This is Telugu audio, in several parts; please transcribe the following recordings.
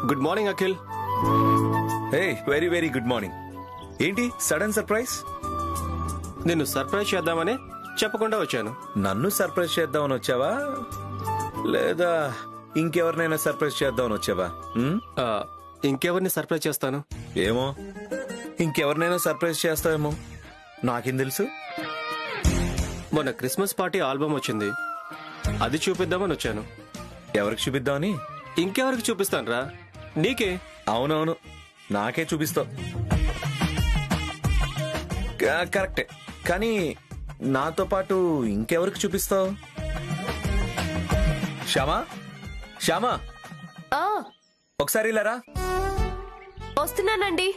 Good morning Akhil. Hey, very very good morning. ఏంటి సడన్ సర్ప్రైజ్? నిన్ను సర్ప్రైజ్ చేద్దామని చెప్పకుండా వచ్చాను. నన్ను సర్ప్రైజ్ చేద్దామని వచ్చావా, లేదా ఇంకెవరినైనా సర్ప్రైజ్ చేద్దామని వచ్చావా? ఇంకెవరిని సర్ప్రైజ్ చేస్తాను? ఏమో, ఇంకెవరినైనా సర్ప్రైజ్ చేస్తావేమో, నాకేం తెలుసు. మొన్న క్రిస్మస్ పార్టీ ఆల్బమ్ వచ్చింది, అది చూపిద్దామని వచ్చాను. ఎవరికి చూపిద్దామని? ఇంకెవరికి చూపిస్తాను రా, నీకే. అవునవును, నాకే చూపిస్తావు. కరెక్టే, కానీ నాతో పాటు ఇంకెవరికి చూపిస్తావు? శ్యామా, శ్యామా, ఒకసారి ఇలా రా. వస్తున్నానండి.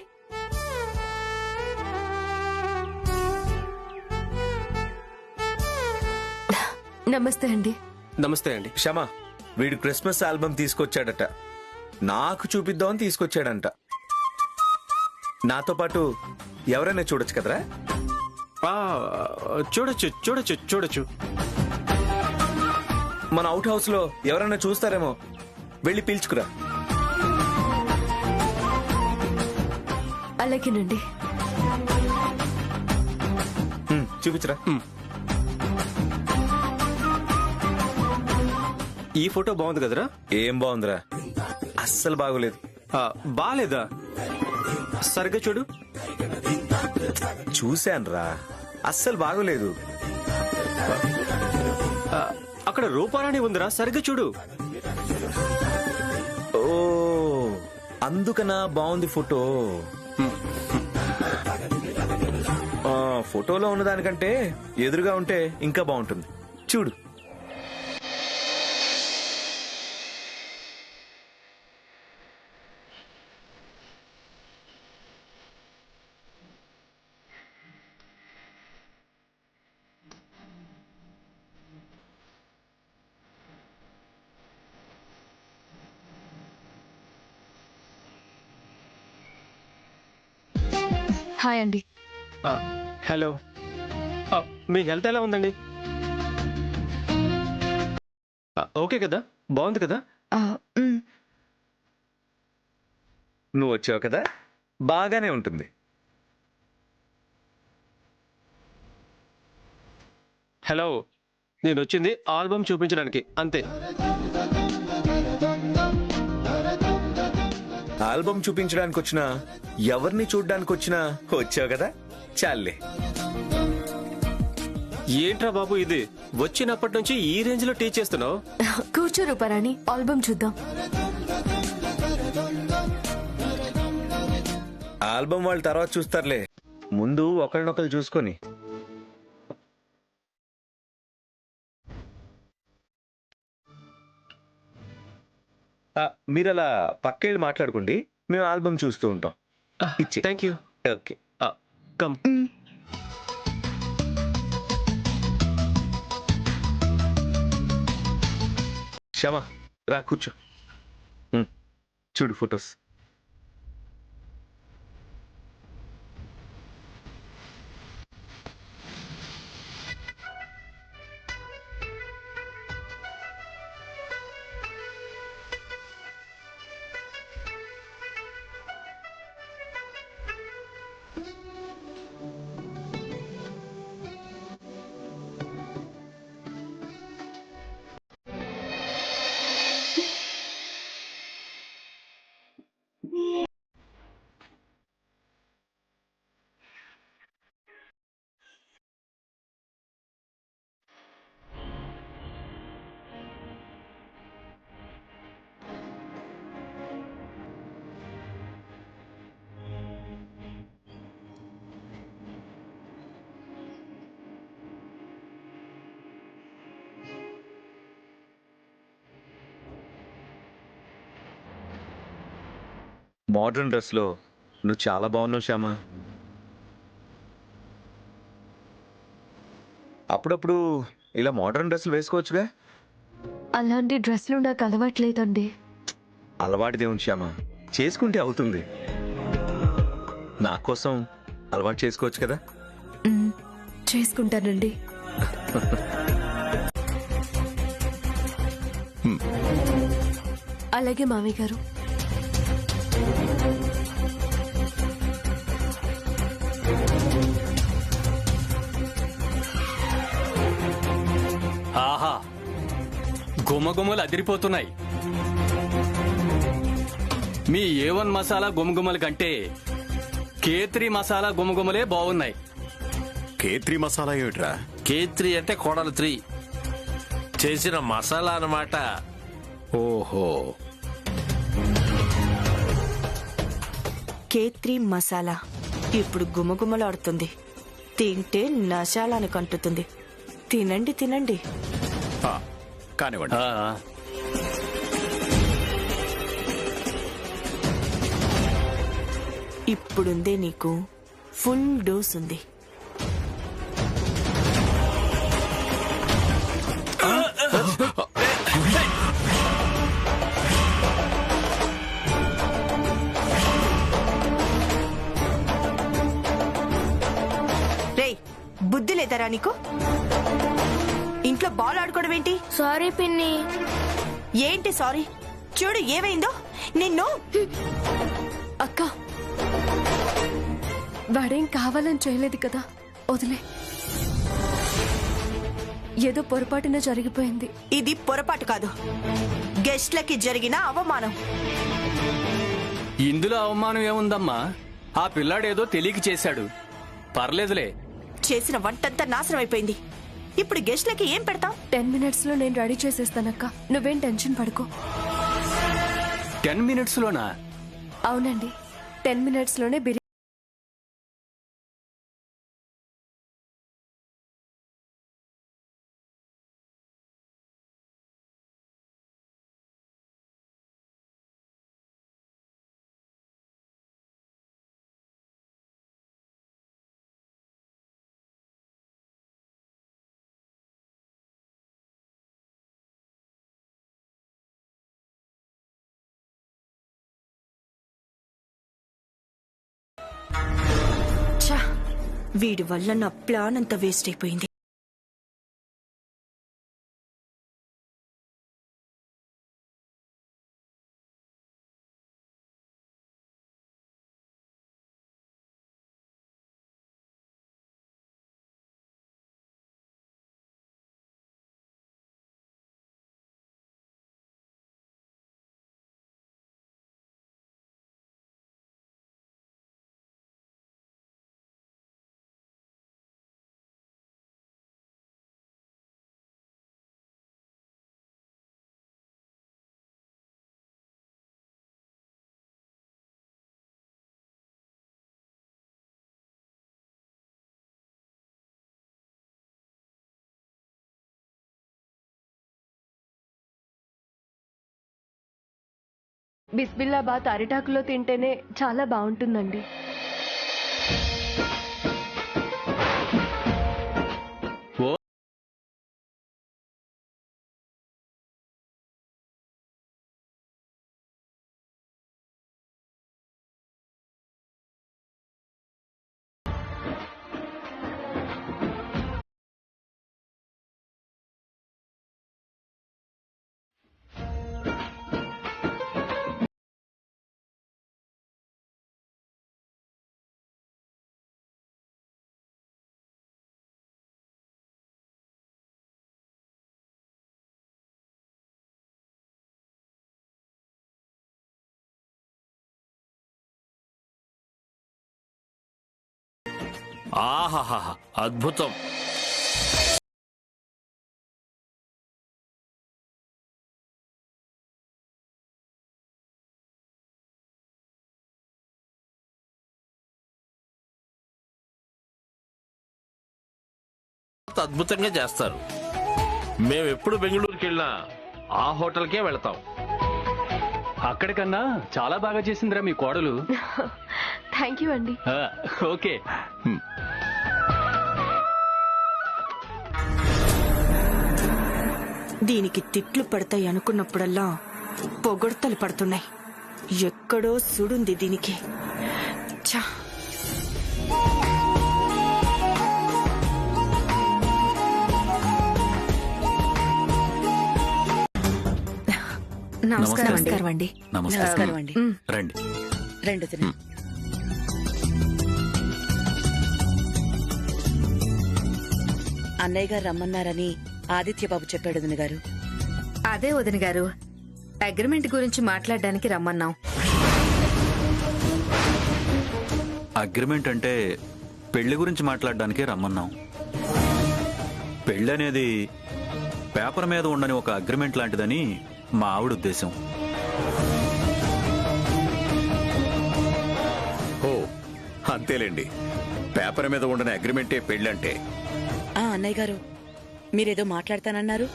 నమస్తే అండి. నమస్తే అండి. శ్యామా, వీడు క్రిస్మస్ ఆల్బమ్ తీసుకొచ్చాడట, నాకు చూపిద్దామని తీసుకొచ్చాడంట. నాతో పాటు ఎవరైనా చూడొచ్చు కదరా? చూడొచ్చు చూడొచ్చు చూడొచ్చు. మన అవుట్ హౌస్ లో ఎవరైనా చూస్తారేమో, వెళ్ళి పిలుచుకురా. అలాగేనండి. చూపించరా. ఈ ఫోటో బాగుంది కదరా? ఏం బాగుందిరా? అస్సలు బాగోలేదు. బాలేదా? సరిగ్గా చూడు. చూశానురా, అస్సలు బాగోలేదు. అక్కడ రూపారాణి ఉందిరా, సరిగ్గా చూడు. ఓ, అందుకనా బాగుంది ఫోటో. ఫోటోలో ఉన్నదానికంటే ఎదురుగా ఉంటే ఇంకా బాగుంటుంది. చూడు. హాయ్ అండి. హలో. మీ హెల్త్ ఎలా ఉందండి? ఓకే కదా? బాగుంది కదా? నువ్వు వచ్చావు కదా, బాగానే ఉంటుంది. హలో, నేను వచ్చింది ఆల్బమ్ చూపించడానికి, అంతే. ఆల్బమ్ చూపించడానికి వచ్చినా, ఎవరిని చూడ్డానికి వచ్చినా వచ్చావు కదా, చాలే. ఏంట్రా బాబు ఇది, వచ్చినప్పటి నుంచి ఈ రేంజ్ లో టీచ్ చేస్తున్నావు? కూర్చో రూపారాణి, ఆల్బమ్ చూద్దాం. ఆల్బమ్ వాళ్ళు తర్వాత చూస్తారులే, ముందు ఒకరినొకరు చూసుకొని. మీరు అలా పక్కెళ్ళి మాట్లాడుకోండి, మేము ఆల్బమ్ చూస్తూ ఉంటాం. Thank you. Okay, come. Kshama, రా కూర్చో. చూడు ఫొటోస్. మోడర్న్ డ్రెస్ లో నువ్వు చాలా బాగున్నావు శ్యామా. అప్పుడప్పుడు ఇలా మోడర్న్ డ్రెస్సులు వేసుకోవచ్చుగా. అలాంటి డ్రెస్లు నాకు అలవాట్లేదండి. అలవాటుదేవుని శ్యామా, చేసుకుంటే అవుతుంది. నా కోసం అలవాటు చేసుకోవచ్చు కదా. చేసుకుంటానండి. అలాగే మామయ్య గారు. గుమగుమలు అదిరిపోతున్నాయి. మీ A1 మసాలా గుమగుమల కంటే K3 మసాలా గుమగుమలే బాగున్నాయి. K3 మసాలా ఏమిట్రా? K3 అంటే కోడలు 3 చేసిన మసాలా అన్నమాట. ఓహో, K3 మసాలా ఇప్పుడు గుమగుమలాడుతుంది. తింటే నశాలానికి అంటుతుంది. తినండి తినండి. ఆ, కానివ్వండి. ఆ, ఇప్పుడుందే నీకు ఫుల్ డోస్ ఉంది. రేయ్, బుద్ధి లేదరా నీకు? ఇంట్లో బాల్ ఆడుకోవడం ఏంటి? సారీ పిన్ని. ఏంటి సారీ? చూడు ఏమైందో నిన్ను. అక్క వాడేం కావాలని చేయలేదు కదా, వదిలే. ఏదో పొరపాటున జరిగిపోయింది. ఇది పొరపాటు కాదు, గెస్ట్లకి జరిగిన అవమానం. ఇందులో అవమానం ఏముందమ్మా? ఆ పిల్లాడేదో తెలియక చేశాడు, పర్లేదులే. చేసిన వంటంతా నాశనం అయిపోయింది. ఇప్పుడు గెస్ట్లకి ఏం పెడతాం? 10 minutes లో నేను రెడీ చేసేస్తానక్క, నువ్వేం టెన్షన్ పడుకో. 10 minutes లోనా? అవునండి, 10 minutes లోనే బిర్యానీ. ఛా, వీడి వల్ల నా ప్లాన్ అంతా వేస్ట్ అయిపోయింది. బిస్మిల్లాబాద్ అరిటాకులో తింటేనే చాలా బాగుంటుందండి. ఆహాహా, అద్భుతం. అద్భుతంగా చేస్తారు. మేమెప్పుడు బెంగళూరుకి వెళ్ళినా ఆ హోటల్కే వెళతాం. అక్కడికన్నా చాలా బాగా చేసిందిరా మీ కోడలు. థ్యాంక్ యూ అండి. ఆ, ఓకే. దీనికి తిట్లు పడతాయి అనుకున్నప్పుడల్లా పొగడ్తలు పడుతున్నాయి. ఎక్కడో సుడుంది దీనికి. ఛా, నమస్కారం అండి. నమస్కారం అండి. రండి. రెండు తిని. అన్నయ్య గారు రమ్మన్నారని ఆదిత్యబాబు చెప్పాడు వదిన గారు. అదే వదిన గారు, అగ్రిమెంట్ గురించి మాట్లాడడానికి రమ్మన్నాం. అగ్రిమెంట్ అంటే పెళ్లి గురించి మాట్లాడడానికే రమ్మన్నాం. పెళ్లి అనేది పేపర్ మీద ఉండని ఒక అగ్రిమెంట్ లాంటిదని మా ఆవిడ ఉద్దేశం. ఓ అంతేలేండి, పేపర్ మీద ఉండని అగ్రిమెంటే పెళ్ళంటే. అన్నయ్య గారు, మీరేదో మాట్లాడతానన్నారు.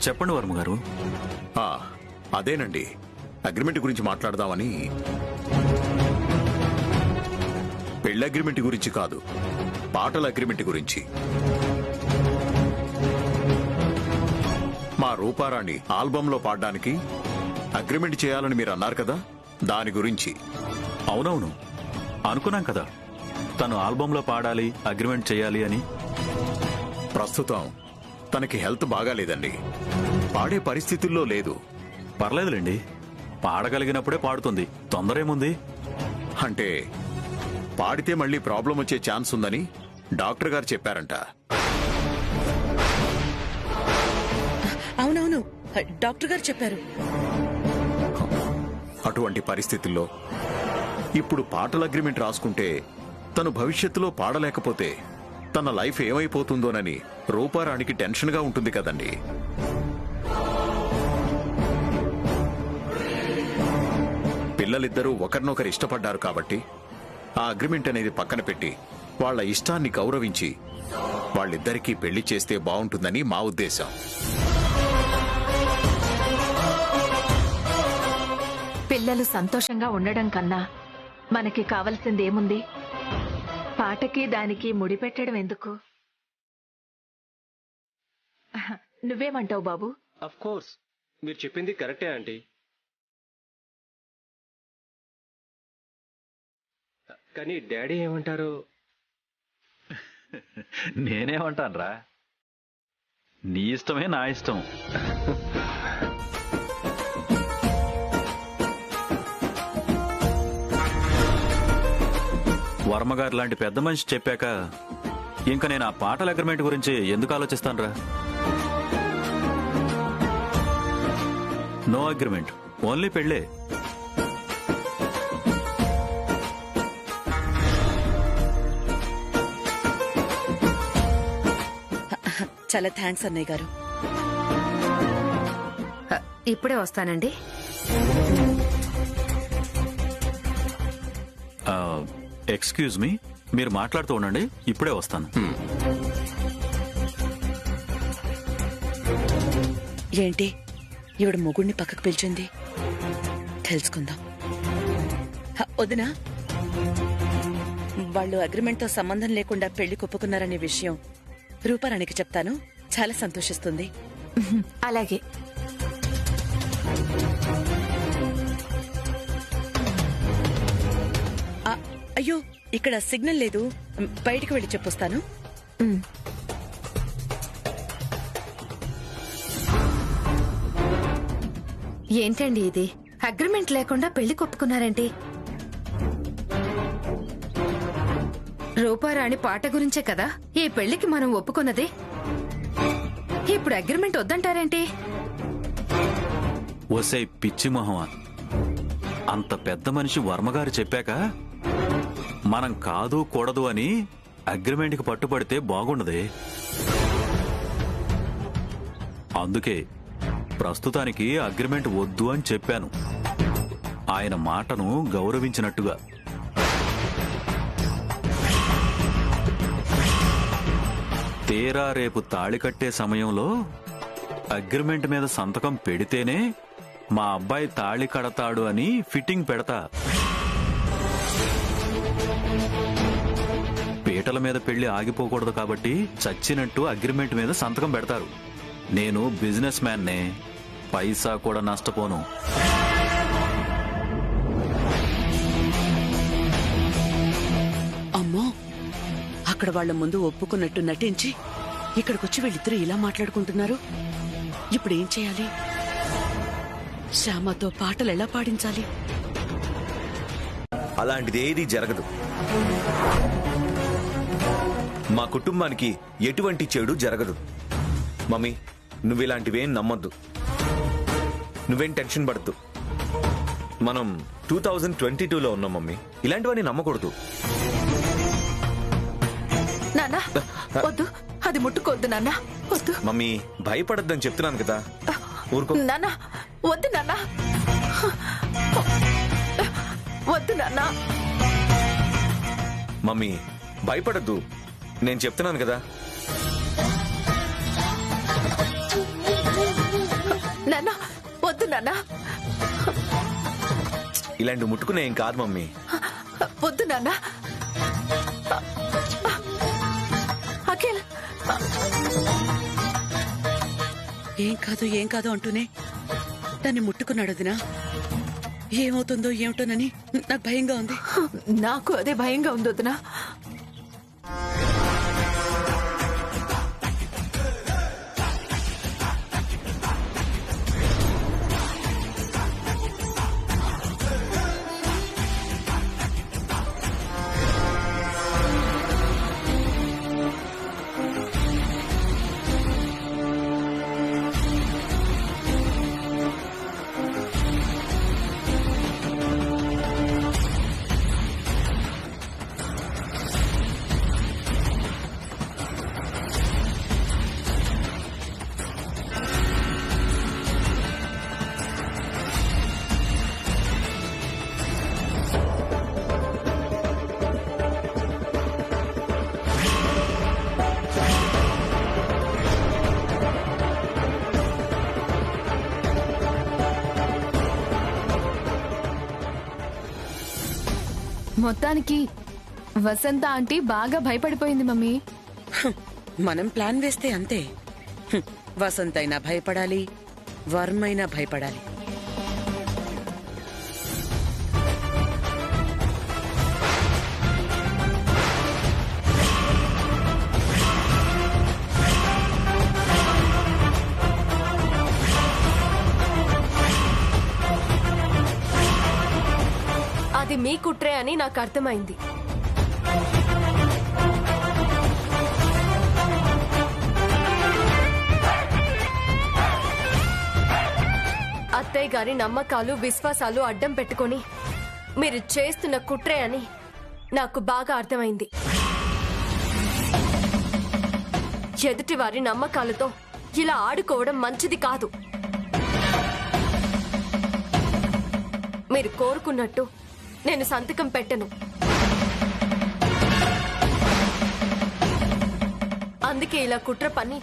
చెప్పండి వర్మ గారు. అదేనండి, అగ్రిమెంట్ గురించి మాట్లాడదామని. పెళ్లి అగ్రిమెంట్ గురించి కాదు, పాటల అగ్రిమెంట్ గురించి. మా రూపారాణి ఆల్బంలో పాడడానికి అగ్రిమెంట్ చేయాలని మీరు అన్నారు కదా, దాని గురించి. అవునవును, అనుకున్నాం కదా తను ఆల్బంలో పాడాలి, అగ్రిమెంట్ చేయాలి అని. ప్రస్తుతం తనకి హెల్త్ బాగాలేదండి, పాడే పరిస్థితుల్లో లేదు. పర్లేదులేండి, పాడగలిగినప్పుడే పాడుతుంది, తొందర ఏముంది. అంటే పాడితే మళ్ళీ ప్రాబ్లం వచ్చే ఛాన్స్ ఉందని డాక్టర్ గారు చెప్పారంట. అవునవును, డాక్టర్ గారు చెప్పారు. అటువంటి పరిస్థితుల్లో ఇప్పుడు పాటల అగ్రిమెంట్ రాసుకుంటే తను భవిష్యత్తులో పాడలేకపోతే తన లైఫ్ ఏమైపోతుందోనని రూపారాణికి టెన్షన్గా ఉంటుంది కదండి. పిల్లలిద్దరూ ఒకరినొకరు ఇష్టపడ్డారు కాబట్టి ఆ అగ్రిమెంట్ అనేది పక్కన పెట్టి వాళ్ళ ఇష్టాన్ని గౌరవించి వాళ్ళిద్దరికీ పెళ్లి చేస్తే బాగుంటుందని మా ఉద్దేశం. పిల్లలు సంతోషంగా ఉండడం కన్నా మనకి కావలసింది ఏముంది? పాటకి దానికి ముడిపెట్టడం ఎందుకు? నువ్వేమంటావు బాబు? అఫ్ కోర్స్ మీరు చెప్పింది కరెక్టే ఆంటీ. కానీ డాడీ ఏమంటారు? నేనేమంటానురా, నీ ఇష్టమే నా ఇష్టం. వర్మగారు లాంటి పెద్ద మనిషి చెప్పాక ఇంకా నేను ఆ పాటల అగ్రిమెంట్ గురించి ఎందుకు ఆలోచిస్తానురా? నో అగ్రిమెంట్, ఓన్లీ పెళ్ళే. చాలా థ్యాంక్స్ అన్నయ్య గారు. ఇప్పుడే వస్తానండి. ఎక్స్క్యూజ్ మీ, మీరు మాట్లాడుతూ ఉండండి, ఇప్పుడే వస్తాను. ఏంటి ఈవిడ మొగుడిని పక్కకు పిలిచింది? తెలుసుకుందాం. వదినా, వాళ్ళు అగ్రిమెంట్ తో సంబంధం లేకుండా పెళ్లి కొప్పుకున్నారనే విషయం రూపారాణికి చెప్తాను, చాలా సంతోషిస్తుంది. అలాగే. అయ్యో, ఇక్కడ సిగ్నల్ లేదు, బయటికి వెళ్ళి చెప్పొస్తాను. ఏంటండి ఇది? అగ్రిమెంట్ లేకుండా పెళ్లి కొప్పుకున్నారేంటి? రూపారాణి పాట గురించే కదా ఈ పెళ్లికి మనం ఒప్పుకున్నది. ఇప్పుడు అగ్రిమెంట్ వద్దంటారేంటి? ఒసే పిచ్చి మొహమా, అంత పెద్ద మనిషి వర్మగారు చెప్పాక మనం కాదు కూడదు అని అగ్రిమెంట్కి పట్టుబడితే బాగుండదే. అందుకే ప్రస్తుతానికి అగ్రిమెంట్ వద్దు అని చెప్పాను, ఆయన మాటను గౌరవించినట్టుగా. తీరా రేపు తాళి కట్టే సమయంలో అగ్రిమెంట్ మీద సంతకం పెడితేనే మా అబ్బాయి తాళి కడతాడు అని ఫిట్టింగ్ పెడతా. పీటల మీద పెళ్లి ఆగిపోకూడదు కాబట్టి చచ్చినట్టు అగ్రిమెంట్ మీద సంతకం పెడతారు. నేను బిజినెస్ మ్యాన్నే, పైసా కూడా నష్టపోను. అమ్మో, అక్కడ వాళ్ళ ముందు ఒప్పుకున్నట్టు నటించి ఇక్కడికొచ్చి వీళ్ళిద్దరూ ఇలా మాట్లాడుకుంటున్నారు. ఇప్పుడు ఏం చేయాలి? శ్యామతో పాటలు ఎలా పాడించాలి? అలాంటిది ఏదీ జరగదు. మా కుటుంబానికి ఎటువంటి చెడు జరగదు. మమ్మీ, నువ్వు ఇలాంటివేం నమ్మొద్దు. నువ్వేం టెన్షన్ పడద్దు. మనం 2022లో ఉన్నాం మమ్మీ. ఇలాంటివన్నీ నమ్మకూడదు. నాన్న వద్దు, అది ముట్టుకోవద్దు నాన్న, వద్దు మమ్మీ, భయపడద్దని చెప్తున్నాను కదా. ఊరుకో నాన్న, వద్దు నాన్న, వద్దు నాన్న. మమ్మీ భయపడద్దు, నేను చెప్తున్నాను కదా. నాన్న వద్దు నాన్న, ఇలాంటి ముట్టుకునే ఏం కాదు మమ్మీ. వద్దు నాన్న. అఖిల్, ఏం కాదు అంటూనే దాన్ని ముట్టుకున్నాడు వదినా. ఏమవుతుందో ఏమిటోనని నాకు భయంగా ఉంది. నాకు అదే భయంగా ఉంది వదినా. మొత్తానికి వసంత ఆంటీ బాగా భయపడిపోయింది మమ్మీ. మనం ప్లాన్ వేస్తే అంతే. వసంత్ అయినా భయపడాలి, వర్మైనా భయపడాలి. అది మీ కుట్రే అని నాకు అర్థమైంది. అత్తయ్య గారి నమ్మకాలు విశ్వాసాలు అడ్డం పెట్టుకొని మీరు చేస్తున్న కుట్రే అని నాకు బాగా అర్థమైంది. ఎదుటి వారి నమ్మకాలతో ఇలా ఆడుకోవడం మంచిది కాదు. మీరు కోరుకున్నట్టు నేను సంతకం పెట్టను. అందుకే ఇలా కుట్ర పని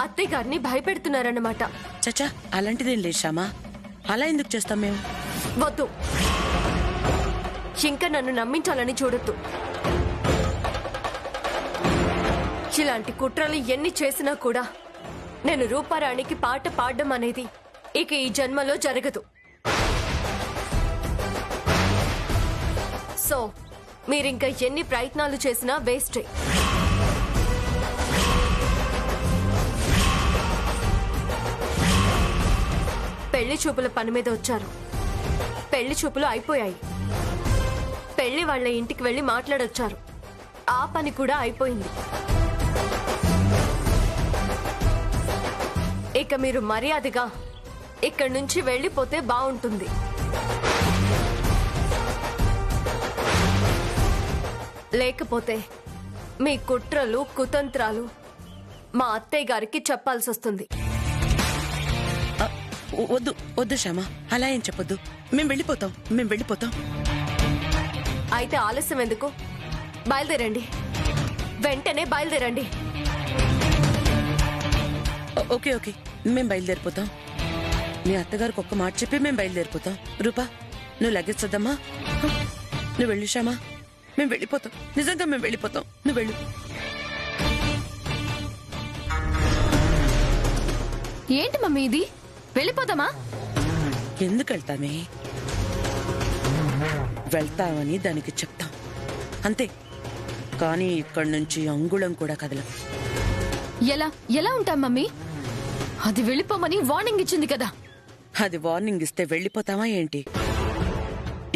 అత్తయ్య గారిని భయపెడుతున్నారన్నమాట. చచ్చా, అలాంటిదేం లేశామా. అలా ఎందుకు చేస్తాం మేము? వద్దు, ఇంకా నన్ను నమ్మించాలని చూడొద్దు. ఇలాంటి కుట్రలు ఎన్ని చేసినా కూడా నేను రూపారాణికి పాట పాడడం అనేది ఇక ఈ జన్మలో జరగదు. సో మీరింకా ఎన్ని ప్రయత్నాలు చేసినా వేస్టే. పెళ్లి చూపుల పని మీద వచ్చారు. పెళ్లి చూపులు అయిపోయాయి. పెళ్లి వాళ్ళ ఇంటికి వెళ్లి మాట్లాడొచ్చారు. ఆ పని కూడా అయిపోయింది. ఇక మీరు మర్యాదగా ఇక్కడి నుంచి వెళ్లిపోతే బాగుంటుంది. లేకపోతే మీ కుట్రలు కుతంత్రాలు మా అత్తయ్య గారికి చెప్పాల్సి వస్తుంది. వద్దు వద్దు శ్యామా, అలా ఏం చెప్పొద్దు. మేము వెళ్ళిపోతాం. అయితే ఆలస్యం ఎందుకు? బయలుదేరండి, వెంటనే బయలుదేరండి. ఓకే మేము బయలుదేరిపోతాం. మీ అత్తగారికి ఒక్క మాట చెప్పి మేము బయలుదేరిపోతాం. రూపా, నువ్వు లగేజ్ వద్దమ్మా. నువ్వు వెళ్ళు శ్యామా, మేము వెళ్ళిపోతాం. నిజంగా మేము వెళ్ళిపోతాం. నువ్వు వెళ్ళు. ఏంటి మమ్మీ ఇది? వెళ్ళిపోదామా? ఎందుకు వెళ్తామే? వెళ్తామని దానికి చెప్తాం అంతే. కానీ ఇక్కడి నుంచి అంగుళం కూడా కదలం. ఎలా ఉంటాం మమ్మీ? అది వెళ్ళిపోమని వార్నింగ్ ఇచ్చింది కదా. అది వార్నింగ్ ఇస్తే వెళ్ళిపోతామా ఏంటి?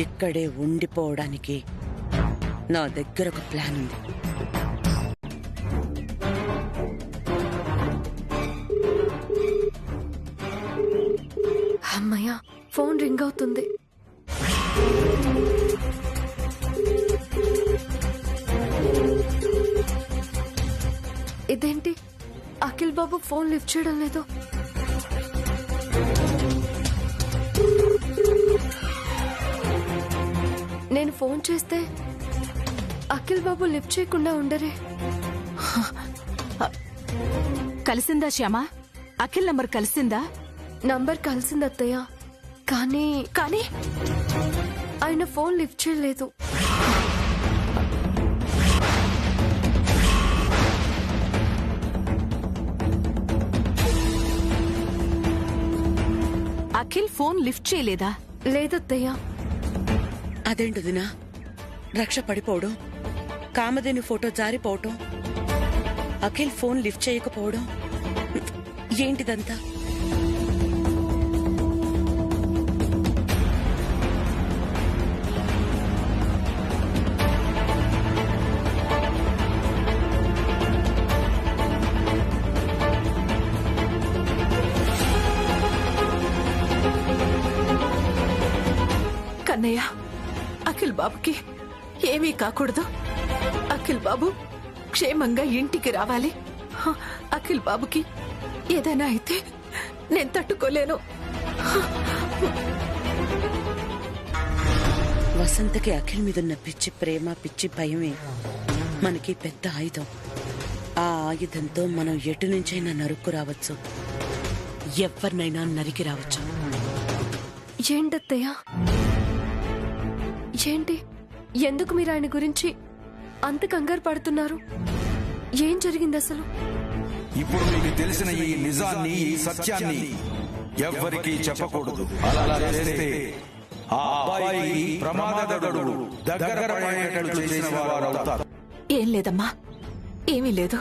ఇక్కడే ఉండిపోవడానికి నా దగ్గర ఒక ప్లాన్ ఉంది. ఫోన్ రింగ్ అవుతుంది. ఇదేంటి అఖిల్ బాబు ఫోన్ లిఫ్ట్ చేయడం లేదు? నేను ఫోన్ చేస్తే అఖిల్ బాబు లిఫ్ట్ చేయకుండా ఉండరే. కలిసిందా శ్యామ? అఖిల్ నంబర్ కలిసిందా? నంబర్ కలిసింది అత్తయ్య, కానీ కానీ ఆయన ఫోన్ లిఫ్ట్ చేయలేదు. అఖిల్ ఫోన్ లిఫ్ట్ చేయలేదా? లేదత్తయ్య. అదేంటి వదినా, రక్ష పడిపోవడం, కామధేని ఫోటో జారిపోవటం, అఖిల్ ఫోన్ లిఫ్ట్ చేయకపోవడం, ఏంటిదంతా? కన్నయ్య, అఖిల్ బాబుకి ఏమీ కాకూడదు. అఖిల్ బాబు క్షేమంగా ఇంటికి రావాలి. అఖిల్ బాబుకి ఏదైనా అయితే నేను తట్టుకోలేను. వసంతకి అఖిల్ మీదున్న పిచ్చి ప్రేమ, పిచ్చి భయమే మనకి పెద్ద ఆయుధం. ఆ ఆయుధంతో మనం ఎటు నుంచైనా నరుక్కు రావచ్చు, ఎవరినైనా నరికి రావచ్చు. ఏంటత్తయ్య, ఏంటి? ఎందుకు మీరు ఆయన గురించి అంత కంగారు పడుతున్నారు? ఏం జరిగింది అసలు? ఇప్పుడు మీకు తెలిసిన ఈ నిజాన్ని, ఈ సత్యాన్ని ఎవ్వరికీ చెప్పకూడదు. అలా చేస్తే ఆ అబ్బాయి ప్రమాదగడు దగ్గర పడేటట్లు చేసిన వారు అవుతారు. ఏం లేదమ్మా, ఏమీ లేదు.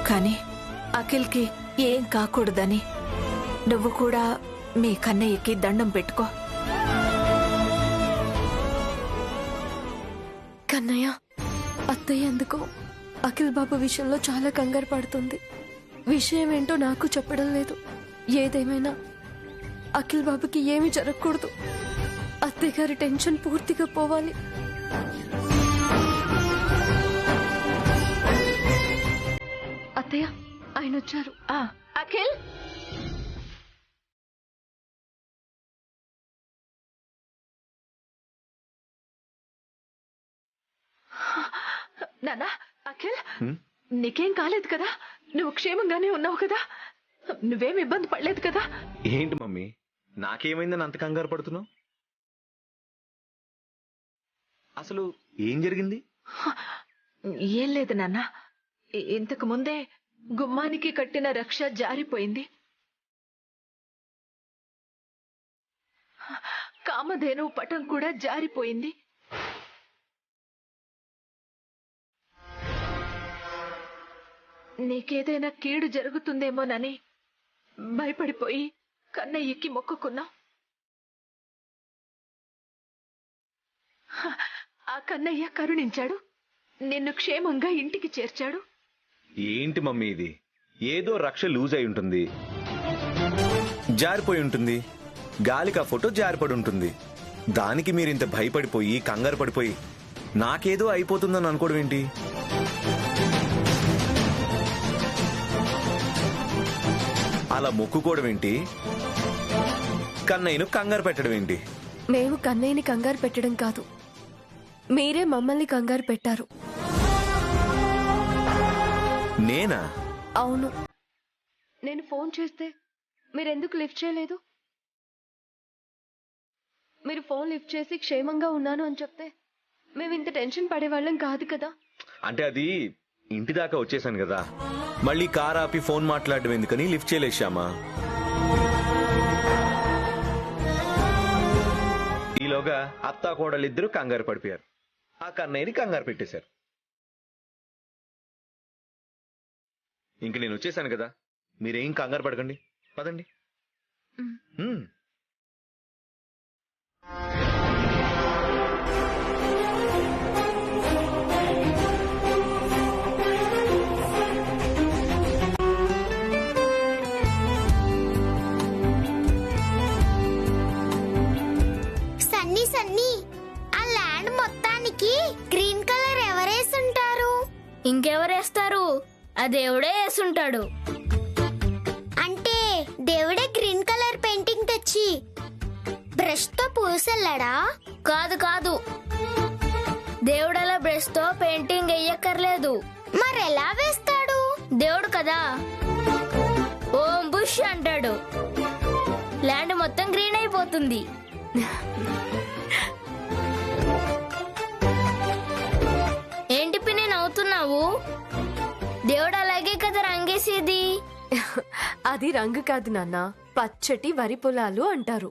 కానీ అఖిల్కి ఏం కాకూడదని నువ్వు కూడా మీ కన్నయ్యకి దండం పెట్టుకో. కన్నయ్య, అత్తయ్య ఎందుకో అఖిల్ బాబు విషయంలో చాలా కంగారు పడుతుంది. విషయం ఏంటో నాకు చెప్పడం లేదు. ఏదేమైనా అఖిల్ బాబుకి ఏమీ జరగకూడదు. అత్తయ్య గారి టెన్షన్ పూర్తిగా పోవాలి. అత్తయ్య, ఆయన వచ్చారు. అఖిల్, నానా, అఖిల్ నీకేం కాలేదు కదా? నువ్వు క్షేమంగానే ఉన్నావు కదా? నువ్వేం ఇబ్బంది పడలేదు కదా? ఏంటి మమ్మీ, నాకేమైందని అంత కంగారు పడుతున్నావు? అసలు ఏం జరిగింది? ఏం లేదు నాన్న, ఇంతకు ముందే గుమ్మానికి కట్టిన రక్ష జారిపోయింది. కామధేను పటం కూడా జారిపోయింది. నీకేదైనా కీడు జరుగుతుందేమోనని భయపడిపోయి కన్నయ్యకి మొక్కుకున్నా. ఆ కన్నయ్య కరుణించాడు, నిన్ను క్షేమంగా ఇంటికి చేర్చాడు. ఏంటి మమ్మీ ఇది? ఏదో రక్ష లూజ్ అయి ఉంటుంది, జారిపోయి ఉంటుంది, గాలికి ఆ ఫోటో జారిపడి ఉంటుంది. దానికి మీరింత భయపడిపోయి కంగారు పడిపోయి నాకేదో అయిపోతుందని అనుకోవడం ఏంటి? అలా మొక్కుకోవడం ఏంటి? కన్నయ్యను కంగారు పెట్టడం ఏంటి? మేము కన్నయ్యని కంగారు పెట్టడం కాదు, మీరే మమ్మల్ని కంగారు పెట్టారు. నేనా? అవును. నేను ఫోన్ చేస్తే మీరెందుకు లిఫ్ట్ చేయలేదు? మీరు ఫోన్ లిఫ్ట్ చేసి క్షేమంగా ఉన్నాను అని చెప్తే మేము ఇంత టెన్షన్ పడేవాళ్ళం కాదు కదా. అంటే అది ఇంటి దాకా వచ్చేసాను కదా, మళ్ళీ కార్ ఆపి ఫోన్ మాట్లాడడం ఎందుకని లిఫ్ట్ చేయలేశామా. ఈలోగా అత్తా కోడలిద్దరూ కంగారు పడిపోయారు, ఆ కన్నయ్యని కంగారు పెట్టేశారు. ఇంక నేను వచ్చేసాను కదా, మీరేం కంగారు పడకండి, పదండి. పొలానికి గ్రీన్ కలర్ ఎవరేసుంటారు? ఇంకెవరేస్తారు? ఆ దేవుడే వేసుంటాడు. అంటే దేవుడే గ్రీన్ కలర్ పెయింటింగ్ తెచ్చి బ్రష్ తో పూసెళ్ళడా? కాదు కాదు, దేవుడలా బ్రష్ తో పెయింటింగ్ వెయ్యక్కర్లేదు. మరెలా వేస్తాడు? దేవుడు కదా, ఓం బుష్ అంటాడు, ల్యాండ్ మొత్తం గ్రీన్ అయిపోతుంది. ఏంటి పిన్ని నవ్వుతున్నావు? దేవుడు అలాగే కదా రంగేసేది. అది రంగు కాదు నాన్న, పచ్చటి వరి పొలాలు అంటారు.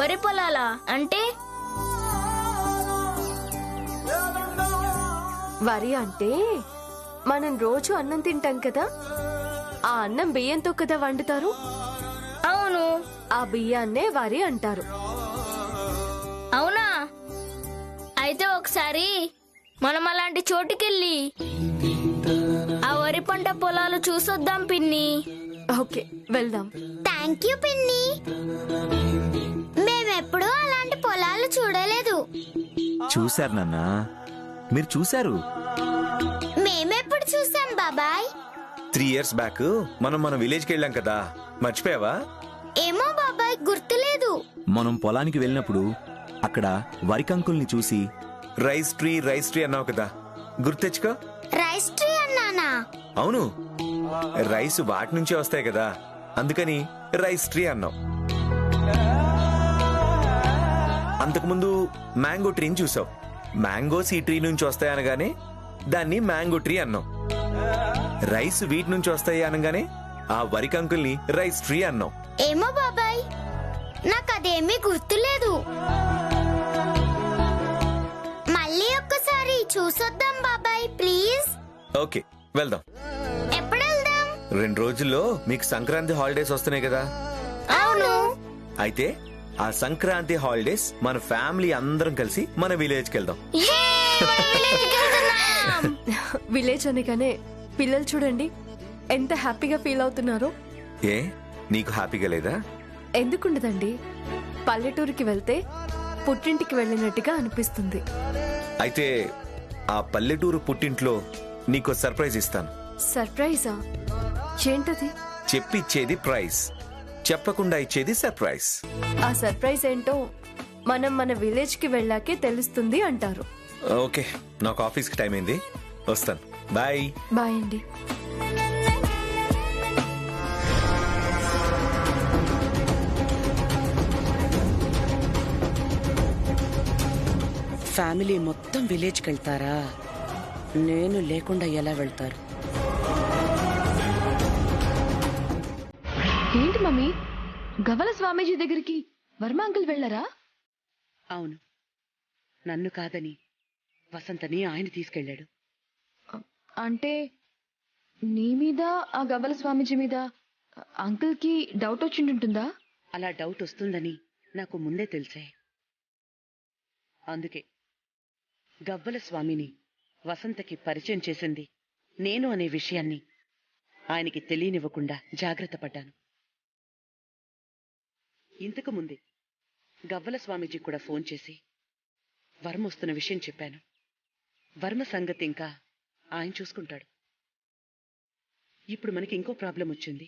వరి పొలాలా అంటే? వరి అంటే మనం రోజు అన్నం తింటాం కదా, ఆ అన్నం బియ్యంతో కదా వండుతారు. అవును, ఆ బియ్యాన్నే వరి అంటారు. అవునా? అయితే ఒకసారి మనం అలాంటి చోటుకెళ్ళి ఆ వరి పంట పొలాలు చూసొద్దాం పిన్ని. ఓకే, వెళ్దాం. థ్యాంక్ యూ పిన్ని. మేమెప్పుడూ అలాంటి పొలాలు చూడలేదు. చూశారు నాన్న, మీరు చూశారు. మేమెప్పుడు చూసాం బాబాయ్? 3 years బ్యాక్ మనం మన విలేజ్కి వెళ్ళాం కదా, మర్చిపోయావా? ఏమో బాబాయ్, గుర్తులేదు. మనం పొలానికి వెళ్ళినప్పుడు అక్కడ వరి కంకుల్ని చూసి రైస్ ట్రీ అన్నావు కదా, గుర్తెచ్చుకో. రైస్ ట్రీ అన్నానా? అవును, రైస్ వాటి నుంచే వస్తాయి కదా, అందుకని రైస్ ట్రీ అన్నావు. అంతకుముందు మ్యాంగో ట్రీని చూసావు. మ్యాంగోస్ ఈ ట్రీ నుంచి వస్తాయి అనగానే దాన్ని మ్యాంగో ట్రీ అన్నావు. రైస్ వీటి నుంచి వస్తాయి అనగానే ఆ వరి కంకుల్ని రైస్ ట్రీ అన్నావు. ఏమో బాబాయ్, నాకు అదేమీ గుర్తులేదు. మళ్ళీ ఒక్కసారి చూసొద్దాం బాబాయ్, ప్లీజ్. ఓకే, వెళ్దాం. ఎప్పుడు వెళ్దాం? 2 రోజుల్లో మీకు సంక్రాంతి హాలిడేస్ వస్తున్నాయి కదా. అవును. అయితే ఆ సంక్రాంతి హాలిడేస్ మన ఫ్యామిలీ అందరం కలిసి మన విలేజ్కి వెళ్దాం. విలేజ్ అనగానే పిల్లలు చూడండి ఎంత హ్యాపీగా ఫీల్ అవుతున్నారో. ఏ, నీకు హ్యాపీగా లేదా? ఎందుకుండదండి, పల్లెటూరుకి వెళ్తే పుట్టింటికి వెళ్ళినట్టుగా అనిపిస్తుంది. అయితే ఆ పల్లెటూరు పుట్టింట్లో నీకు సర్ప్రైజ్ ఇస్తాను. సర్ప్రైజా? ఏంటది? చెప్పిచ్చేది ప్రైజ్, చెప్పకుండా ఇచ్చేది సర్ప్రైజ్. ఆ సర్ప్రైజ్ ఏంటో మనం మన విలేజ్ కి వెళ్ళాకే తెలుస్తుంది అంటారు. ఓకే, నాకు ఆఫీస్కి టైం అయింది, వస్తాను. బాయ్. బాయ్ అండి. ఫ్యామిలీ మొత్తం విలేజ్కి వెళ్తారా? నేను లేకుండా ఎలా వెళ్తారు? ఏంటి మమ్మీ, గవ్వల స్వామీజీ దగ్గరికి వర్మ అంకుల్ వెళ్ళారా? అవును, నన్ను కాదని వసంతని ఆయన తీసుకెళ్లాడు. అంటే నీ మీద ఆ గవ్వల స్వామీజీ మీద అంకుల్ కి డౌట్ వచ్చింటుందా? అలా డౌట్ వస్తుందని నాకు ముందే తెలిసే. అందుకే గవ్వల స్వామిని వసంతకి పరిచయం చేసింది నేను అనే విషయాన్ని ఆయనకి తెలియనివ్వకుండా జాగ్రత్త పడ్డాను. ఇంతకు ముందే గవ్వల స్వామీజీ కూడా ఫోన్ చేసి వర్మ వస్తున్న విషయం చెప్పాను. వర్మ సంగతి ఇంకా ఆయన చూసుకుంటాడు. ఇప్పుడు మనకి ఇంకో ప్రాబ్లం వచ్చింది.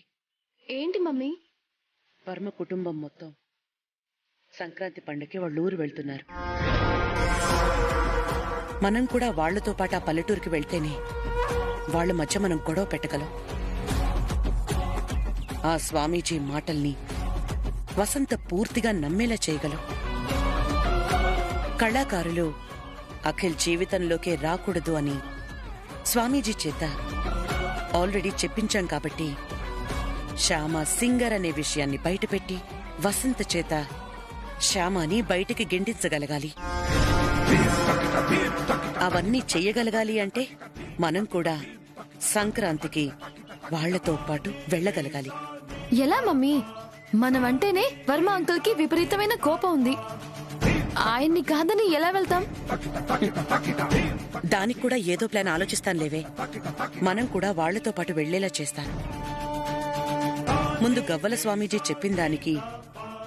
ఏంటి మమ్మీ? వర్మ కుటుంబం మొత్తం సంక్రాంతి పండుగకి వాళ్ళ ఊరు వెళ్తున్నారు. మనం కూడా వాళ్లతో పాటు ఆ పల్లెటూరుకి వెళ్తేనే వాళ్ళ మధ్య మనం గొడవ పెట్టగలం. ఆ స్వామీజీ మాటల్ని వసంత పూర్తిగా నమ్మేలా చేయగలం. కళాకారులు అఖిల్ జీవితంలోకే రాకూడదు అని స్వామీజీ చేత ఆల్రెడీ చెప్పించాం కాబట్టి శ్యామ సింగర్ అనే విషయాన్ని బయటపెట్టి వసంత చేత శ్యామని బయటికి గెంటించగలగాలి. అవన్నీ చెయ్యగలగాలి అంటే మనం కూడా సంక్రాంతికి వాళ్లతో పాటు వెళ్ళగలగాలి. ఎలా మమ్మీ? మనమంటేనే వర్మ అంకుల్ కి విపరీతమైన కోపం ఉంది. ఆయన్ని కాదని ఎలా వెళ్తాం? దానికి కూడా ఏదో ప్లాన్ ఆలోచిస్తానులేవే. మనం కూడా వాళ్లతో పాటు వెళ్లేలా చేస్తాను. ముందు గవ్వల స్వామీజీ చెప్పిన దానికి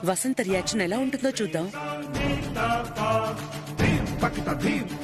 వసంత రియాక్షన్ ఎలా ఉంటుందో చూద్దాం.